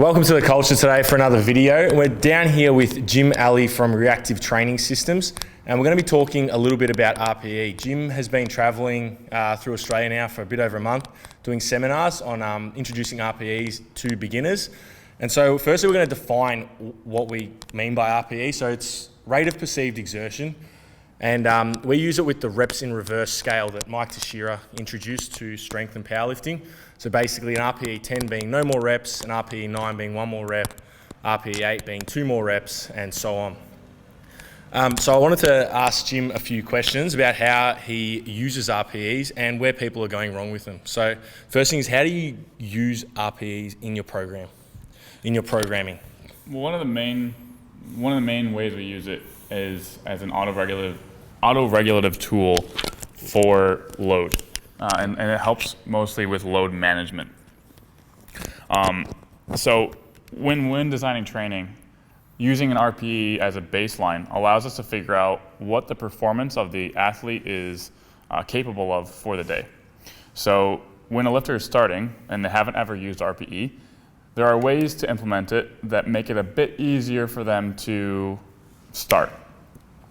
Welcome to the culture today for another video. We're down here with Jim Elli from Reactive Training Systems, and we're going to be talking a little bit about RPE. Jim has been traveling through Australia now for a bit over a month, doing seminars on introducing RPEs to beginners. And so firstly, we're going to define what we mean by RPE. So it's rate of perceived exertion, and we use it with the reps in reverse scale that Mike Teixeira introduced to strength and powerlifting. So basically an RPE 10 being no more reps, an RPE 9 being one more rep, RPE 8 being two more reps, and so on. So I wanted to ask Jim a few questions about how he uses RPEs and where people are going wrong with them. So first thing is, how do you use RPEs in your program, in your programming? Well, one of the main ways we use it is as an auto-regulative tool for load. And it helps mostly with load management. So when designing training, using an RPE as a baseline allows us to figure out what the performance of the athlete is capable of for the day. So when a lifter is starting and they haven't ever used RPE, there are ways to implement it that make it a bit easier for them to start.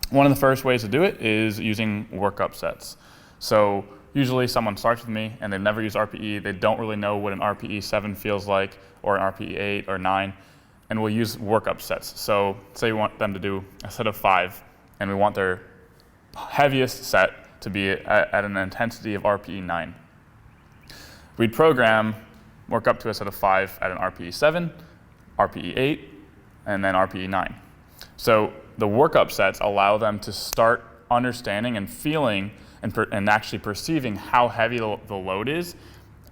One of the first ways to do it is using workup sets. So usually someone starts with me and they've never used RPE, they don't really know what an RPE 7 feels like, or an RPE 8 or 9, and we'll use workup sets. So say we want them to do a set of 5, and we want their heaviest set to be at an intensity of RPE 9. We'd program, work up to a set of 5 at an RPE 7, RPE 8, and then RPE 9. So the workup sets allow them to start understanding and feeling and actually perceiving how heavy the load is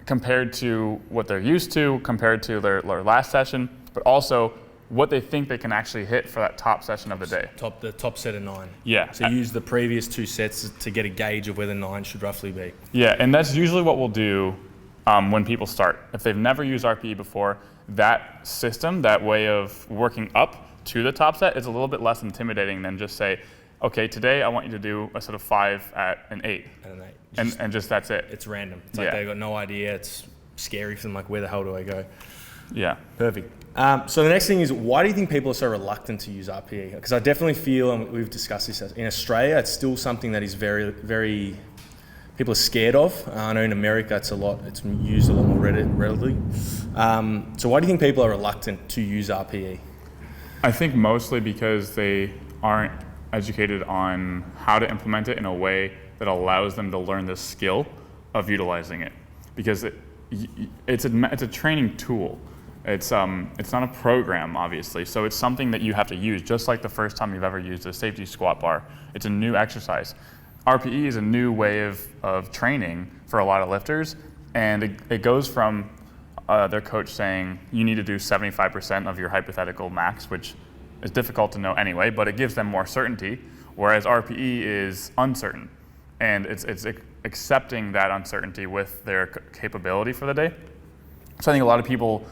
compared to what they're used to, compared to their last session, but also what they think they can actually hit for that top session of the day. The top set of 9. Yeah. So you use the previous 2 sets to get a gauge of where the 9 should roughly be. Yeah, and that's usually what we'll do when people start. If they've never used RPE before, that system, that way of working up to the top set is a little bit less intimidating than just say, okay, today I want you to do a set of 5 at an 8. At an 8. And just that's it. It's random. It's like they've got no idea. It's scary for them, like, where the hell do I go? Yeah. Perfect. So the next thing is, why do you think people are so reluctant to use RPE? Because I definitely feel, and we've discussed this, in Australia, it's still something that is very, very, people are scared of. I know in America it's used a lot more readily. So why do you think people are reluctant to use RPE? I think mostly because they aren't educated on how to implement it in a way that allows them to learn the skill of utilizing it. Because it's a training tool. It's not a program, obviously, so it's something that you have to use, just like the first time you've ever used a safety squat bar. It's a new exercise. RPE is a new way of training for a lot of lifters, and it goes from their coach saying you need to do 75% of your hypothetical max, which is difficult to know anyway, but it gives them more certainty, whereas RPE is uncertain, and it's accepting that uncertainty with their capability for the day. So I think a lot of people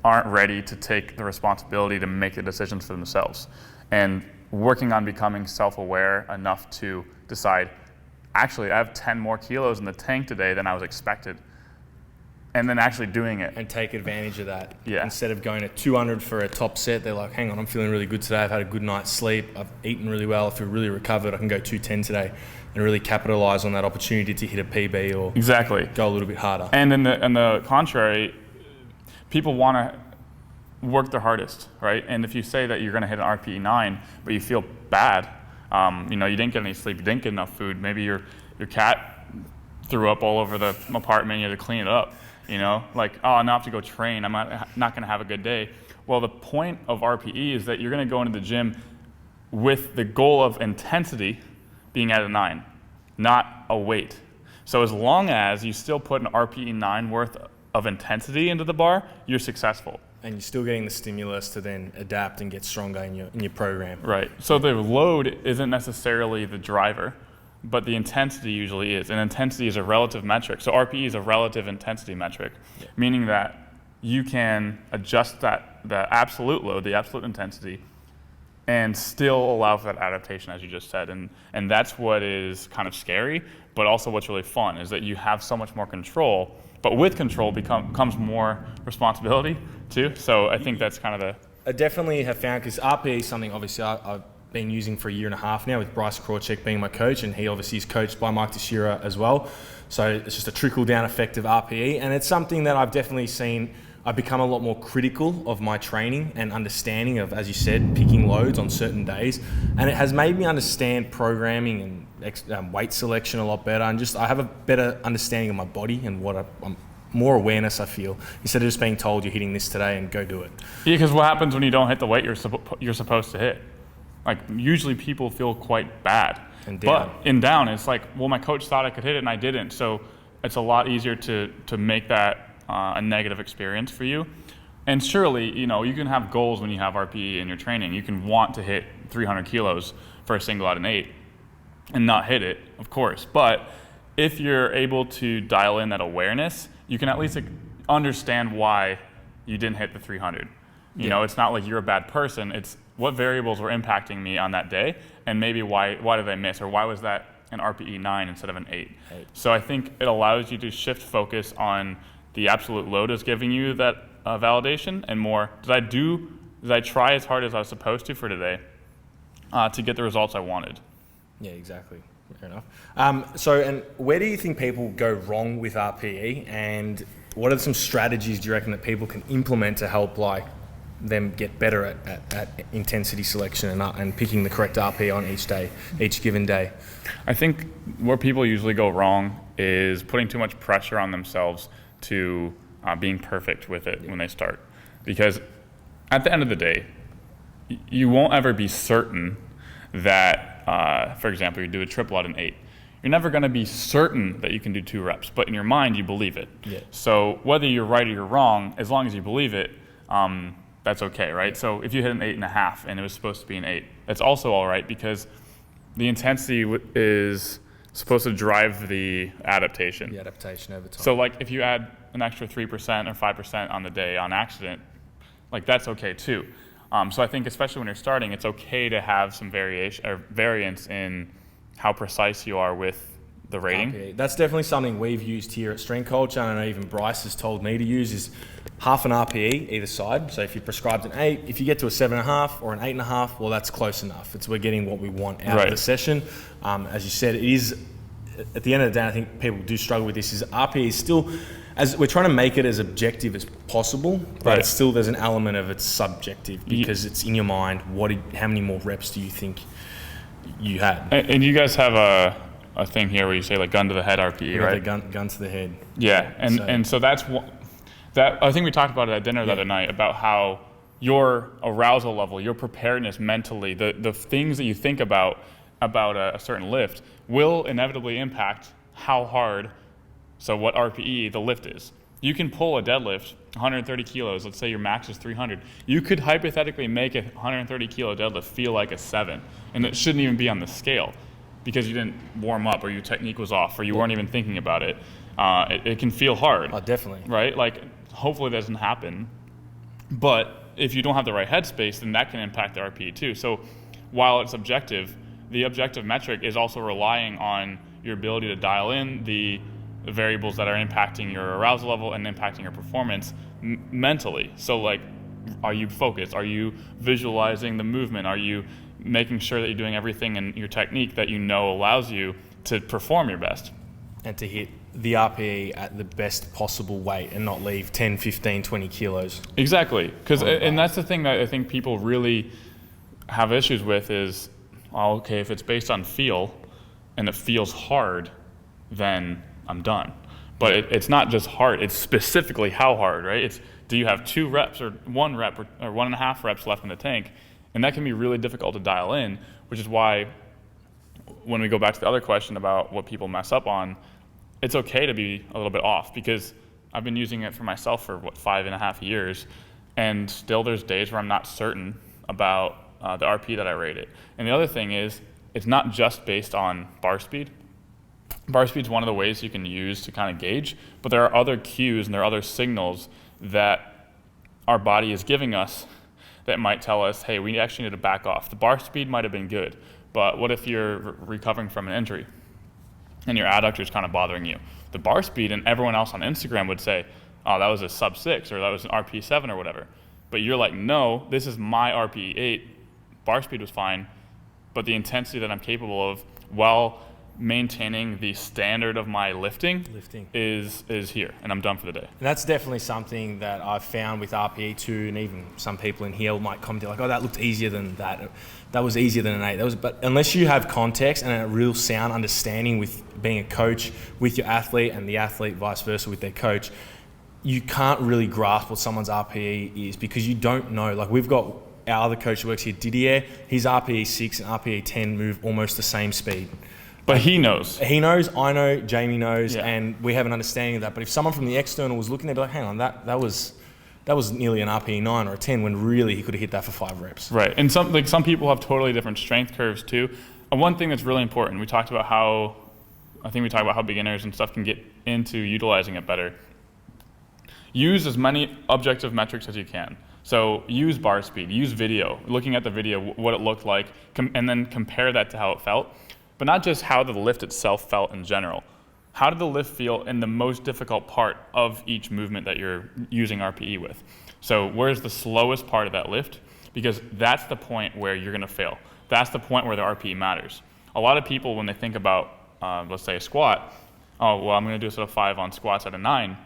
aren't ready to take the responsibility to make the decisions for themselves, and working on becoming self-aware enough to decide, actually I have 10 more kilos in the tank today than I was expected, and then actually doing it. And take advantage of that. Yeah. Instead of going at 200 for a top set, they're like, hang on, I'm feeling really good today. I've had a good night's sleep. I've eaten really well. I feel really recovered. I can go 210 today and really capitalize on that opportunity to hit a PB or exactly go a little bit harder. And in the contrary, people want to work their hardest, right? And if you say that you're going to hit an RPE 9, but you feel bad, you didn't get any sleep, you didn't get enough food, maybe your cat threw up all over the apartment, you had to clean it up. Like, oh, now I have to go train, I'm not going to have a good day. Well, the point of RPE is that you're going to go into the gym with the goal of intensity being at a 9, not a weight. So as long as you still put an RPE 9 worth of intensity into the bar, you're successful. And you're still getting the stimulus to then adapt and get stronger in your program. Right. So the load isn't necessarily the driver, but the intensity usually is. And intensity is a relative metric. So RPE is a relative intensity metric, meaning that you can adjust the absolute load, the absolute intensity, and still allow for that adaptation, as you just said. And that's what is kind of scary, but also what's really fun, is that you have so much more control But with control comes more responsibility too. So I think that's kind of the... I definitely have found, because RPE is something obviously I've been using for a year and a half now, with Bryce Krawczyk being my coach, and he obviously is coached by Mike Teixeira as well. So it's just a trickle-down effect of RPE, and it's something that I've definitely seen. I've become a lot more critical of my training and understanding of, as you said, picking loads on certain days, and it has made me understand programming and weight selection a lot better, and just I have a better understanding of my body and what I'm more awareness, I feel, instead of just being told you're hitting this today and go do it. Yeah, because what happens when you don't hit the weight you're supposed to hit? Like, usually people feel quite bad. And down. But in down, it's like, well, my coach thought I could hit it and I didn't. So it's a lot easier to make that a negative experience for you. And surely, you can have goals when you have RPE in your training. You can want to hit 300 kilos for a single out and 8 and not hit it, of course. But if you're able to dial in that awareness, you can at least understand why you didn't hit the 300. It's not like you're a bad person. It's what variables were impacting me on that day, and maybe why did I miss, or why was that an RPE 9 instead of an 8? So I think it allows you to shift focus on the absolute load is giving you that validation, and more, did I try as hard as I was supposed to for today to get the results I wanted? Yeah, exactly. Fair enough. And where do you think people go wrong with RPE, and what are some strategies do you reckon that people can implement to help them get better at intensity selection and picking the correct RPE on each given day? I think where people usually go wrong is putting too much pressure on themselves to being perfect with it when they start. Because at the end of the day, you won't ever be certain that, for example, you do a triple out in 8. You're never going to be certain that you can do 2 reps, but in your mind you believe it. Yeah. So whether you're right or you're wrong, as long as you believe it, that's okay, right? So if you hit an 8.5 and it was supposed to be an 8, that's also all right, because the intensity is supposed to drive the adaptation. The adaptation over time. So if you add an extra 3% or 5% on the day on accident, that's okay too. So I think especially when you're starting, it's okay to have some variance in how precise you are with the rating. RPE. That's definitely something we've used here at Strength Culture, and I know even Bryce has told me to use, is half an RPE either side. So if you prescribed an 8, if you get to a 7.5 or an 8.5, well, that's close enough. We're getting what we want out of the session. As you said, it is, at the end of the day, I think people do struggle with this, is RPE is still, as we're trying to make it as objective as possible, but it's still, there's an element of it's subjective, because it's in your mind. How many more reps do you think you had? And you guys have a thing here where you say gun to the head RPE, right? Gun to the head. Yeah, and so that's that. I think we talked about it at dinner the other night, about how your arousal level, your preparedness mentally, the things that you think about a certain lift will inevitably impact how hard, so what RPE the lift is. You can pull a deadlift 130 kilos, let's say your max is 300. You could hypothetically make a 130 kilo deadlift feel like a 7, and it shouldn't even be on the scale, because you didn't warm up, or your technique was off, or you weren't even thinking about it. It can feel hard. Oh, definitely. Right? Hopefully that doesn't happen. But if you don't have the right headspace, then that can impact the RPE too. So while it's objective, the objective metric is also relying on your ability to dial in the variables that are impacting your arousal level and impacting your performance mentally. So are you focused? Are you visualizing the movement? Are you making sure that you're doing everything in your technique that allows you to perform your best? And to hit the RPE at the best possible weight and not leave 10, 15, 20 kilos. Exactly. And that's the thing that I think people really have issues with is, okay, if it's based on feel and it feels hard, then I'm done. But it's not just hard, it's specifically how hard, right? It's, do you have 2 reps or 1 rep or 1.5 reps left in the tank? And that can be really difficult to dial in, which is why when we go back to the other question about what people mess up on, it's okay to be a little bit off, because I've been using it for myself for 5.5 years, and still there's days where I'm not certain about the RP that I rate it. And the other thing is, it's not just based on bar speed. Bar speed is one of the ways you can use to kind of gauge, but there are other cues and there are other signals that our body is giving us that might tell us, hey, we actually need to back off. The bar speed might have been good, but what if you're recovering from an injury and your adductor is kind of bothering you? the bar speed, and everyone else on Instagram would say, oh, that was a sub 6 or that was an RPE 7 or whatever. But you're like, no, this is my RPE 8. Bar speed was fine, but the intensity that I'm capable of while maintaining the standard of my lifting is here, and I'm done for the day. And that's definitely something that I've found with RPE 2, and even some people in here might comment like, oh, that looked easier than that. That was easier than an 8. But unless you have context and a real sound understanding with being a coach with your athlete and the athlete vice versa with their coach, you can't really grasp what someone's RPE is, because you don't know. Like, we've got our other coach who works here, Didier, his RPE 6 and RPE 10 move almost the same speed. But he knows. He knows, I know, Jamie knows, Yeah. and we have an understanding of that. But if someone from the external was looking, they'd be like, hang on, that was nearly an RPE 9 or a 10, when really he could have hit that for 5 reps. Right, and some people have totally different strength curves too. And one thing that's really important, we talked about how beginners and stuff can get into utilizing it better. Use as many objective metrics as you can. So use bar speed, use video, looking at the video, what it looked like, and then compare that to how it felt. But not just how the lift itself felt in general. How did the lift feel in the most difficult part of each movement that you're using RPE with? So where's the slowest part of that lift? Because that's the point where you're gonna fail. That's the point where the RPE matters. A lot of people, when they think about, let's say a squat, oh, well, I'm gonna do a sort of 5 on squats at a 9.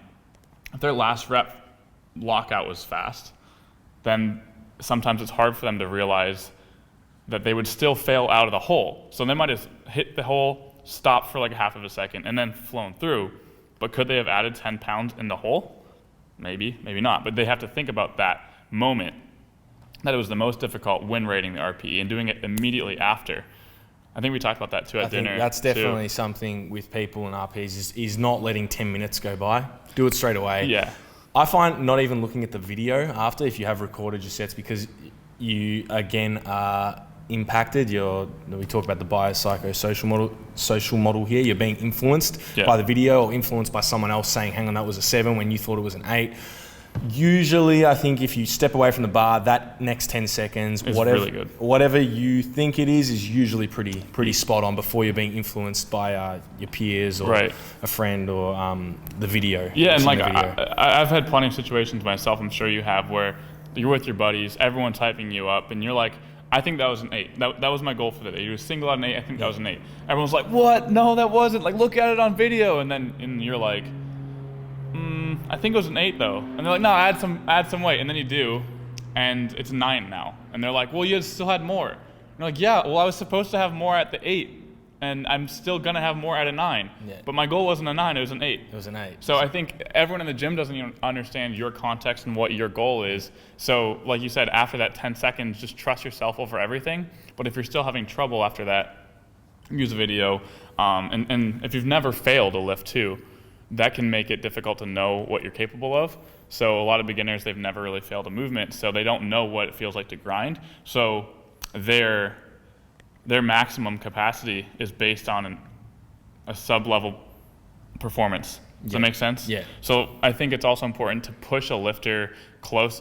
If their last rep lockout was fast, then sometimes it's hard for them to realize that they would still fail out of the hole. So they might have hit the hole, stopped for like a half of a second, and then flown through. But could they have added 10 pounds in the hole? Maybe, maybe not. But they have to think about that moment, that it was the most difficult when rating the RPE and doing it immediately after. I think we talked about that too at dinner. I think that's definitely something with people in RPEs is not letting 10 minutes go by. Do it straight away. Yeah. I find not even looking at the video after, if you have recorded your sets, because you, again, are impacted. We talk about the biopsychosocial model here. You're being influenced by the video or influenced by someone else saying, hang on, that was a 7 when you thought it was an 8. Usually, I think if you step away from the bar, that next 10 seconds, really good. Whatever you think it is usually pretty spot on before you're being influenced by your peers or a friend or the video. Yeah, and like I've had plenty of situations myself, I'm sure you have, where you're with your buddies, everyone's hyping you up, and you're like, I think that was an 8. That was my goal for the day. You were single out an 8, I think that was an 8. Everyone's like, what? No, that wasn't. Like, look at it on video. And you're like, I think it was an 8 though. And they're like, no, add some weight. And then you do, and it's a 9 now. And they're like, well, you still had more. And you're like, yeah, well, I was supposed to have more at the 8, and I'm still gonna have more at a 9. Yeah. But my goal wasn't a 9, it was an 8. It was an 8. So I think everyone in the gym doesn't even understand your context and what your goal is. So like you said, after that 10 seconds, just trust yourself over everything. But if you're still having trouble after that, use a video. And if you've never failed a lift too, that can make it difficult to know what you're capable of. So a lot of beginners, they've never really failed a movement, so they don't know what it feels like to grind. So their maximum capacity is based on a sub-level performance. Does that make sense? Yeah. So I think it's also important to push a lifter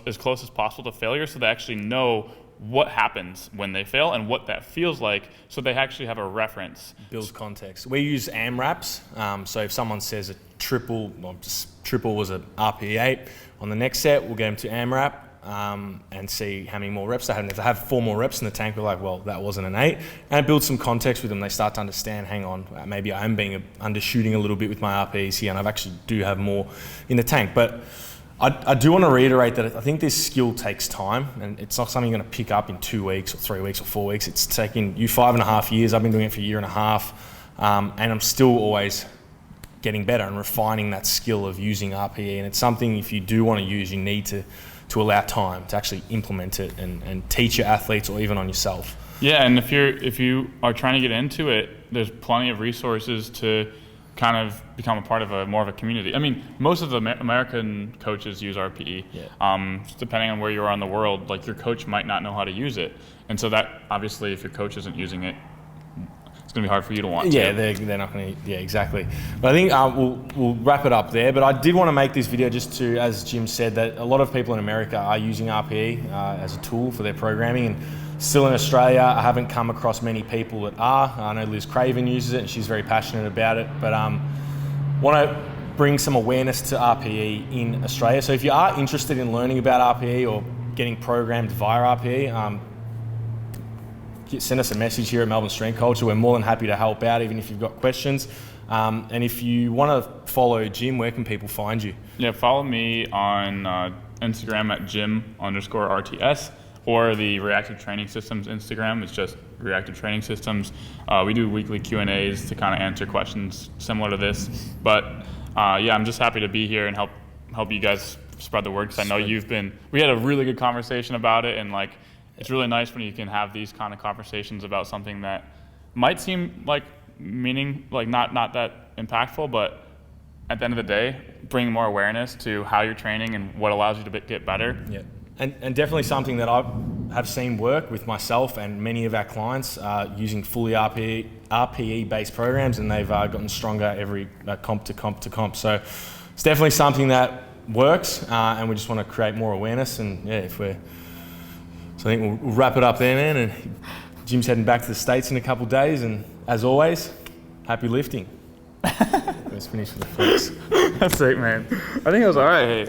as close as possible to failure, so they actually know what happens when they fail and what that feels like, so they actually have a reference. Build context. We use AMRAPs. So if someone says a triple was an RPE 8, on the next set we'll get them to AMRAP and see how many more reps they had. And if they have 4 more reps in the tank, we're like, well, that wasn't an 8. And it builds some context with them. They start to understand, hang on, maybe I am being undershooting a little bit with my RPEs here, and I've actually do have more in the tank. But I do want to reiterate that I think this skill takes time, and it's not something you're going to pick up in 2 weeks or 3 weeks or 4 weeks. It's taken you 5.5 years. I've been doing it for a year and a half, and I'm still always getting better and refining that skill of using RPE. And it's something, if you do want to use, you need to allow time to actually implement it and teach your athletes or even on yourself. Yeah, and if you are trying to get into it, there's plenty of resources to kind of become a part of more of a community. I mean, most of the American coaches use RPE. Yeah. Depending on where you are in the world, like your coach might not know how to use it. And so that, obviously, if your coach isn't using it, it's going to be hard for you to want to. Yeah, they're not going to, exactly. But I think we'll wrap it up there. But I did want to make this video just to, as Jim said, that a lot of people in America are using RPE as a tool for their programming. And still in Australia, I haven't come across many people that are. I know Liz Craven uses it and she's very passionate about it. But want to bring some awareness to RPE in Australia. So if you are interested in learning about RPE or getting programmed via RPE, send us a message here at Melbourne Strength Culture. We're more than happy to help out, even if you've got questions. And if you want to follow Jim, where can people find you? Yeah, follow me on Instagram at Jim_RTS, or the Reactive Training Systems Instagram. It's just Reactive Training Systems. We do weekly Q&As to kind of answer questions similar to this. But yeah, I'm just happy to be here and help you guys spread the word, because I know we had a really good conversation about it, and like, it's really nice when you can have these kind of conversations about something that might seem like not that impactful, but at the end of the day, bring more awareness to how you're training and what allows you to get better. Yeah, and definitely something that I have seen work with myself and many of our clients using fully RPE-based programs, and they've gotten stronger every comp to comp. So it's definitely something that works, and we just want to create more awareness. And yeah, so I think we'll wrap it up there, man. And Jim's heading back to the States in a couple of days, and as always, happy lifting. Let's finish with the flex. That's it, man. I think it was all right. Hey.